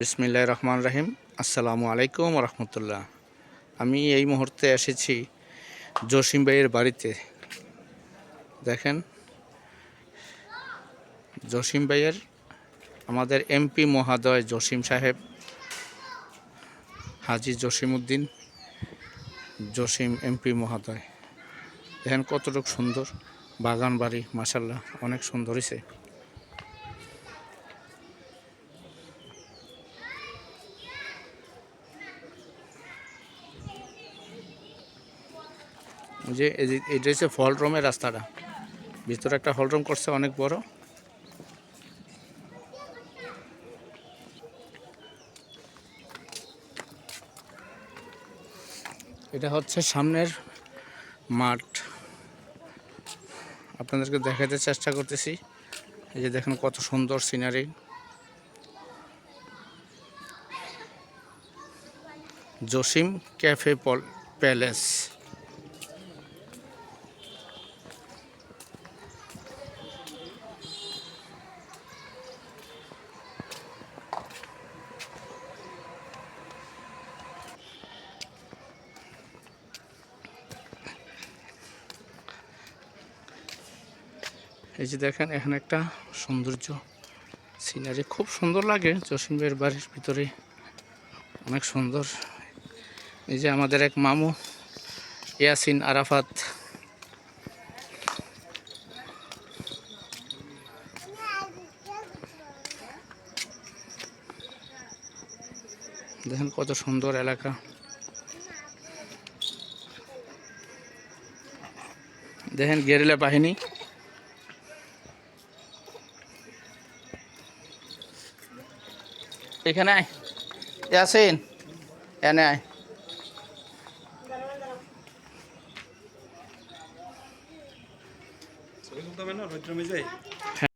বিসমিল্লাহির রহমানির রহিম। আসসালামু আলাইকুম রহমতুল্লাহ। আমি এই মুহূর্তে এসেছি জসিম ভাইয়ের বাড়িতে। দেখেন, জসিম ভাইয়ের আমাদের এমপি মহোদয় জসিম সাহেব, হাজী জসিমউদ্দিন জসিম এমপি মহোদয়। দেখেন কতটুকু সুন্দর বাগান বাড়ি, মাশাআল্লাহ অনেক সুন্দর হয়েছে। যে এটা হচ্ছে ফল রুমের রাস্তাটা, ভিতরে একটা হল রুম করছে অনেক বড়। এটা হচ্ছে সামনের মাঠ, আপনাদেরকে দেখাতে চেষ্টা করতেছি। এই যে দেখেন কত সুন্দর সিনারি। Jasim cafe palace. এই যে দেখেন এখানে একটা সৌন্দর্য সিনারি, খুব সুন্দর লাগে। জসিম ভাইয়ের বাড়ির ভিতরে অনেক সুন্দর। এই যে আমাদের এক মামু ইয়াসিন আরাফাত, দেখেন কত সুন্দর এলাকা। দেখেন গেরিলা বাহিনী, এখানে আয় ইয়াসিন, এনে আয়।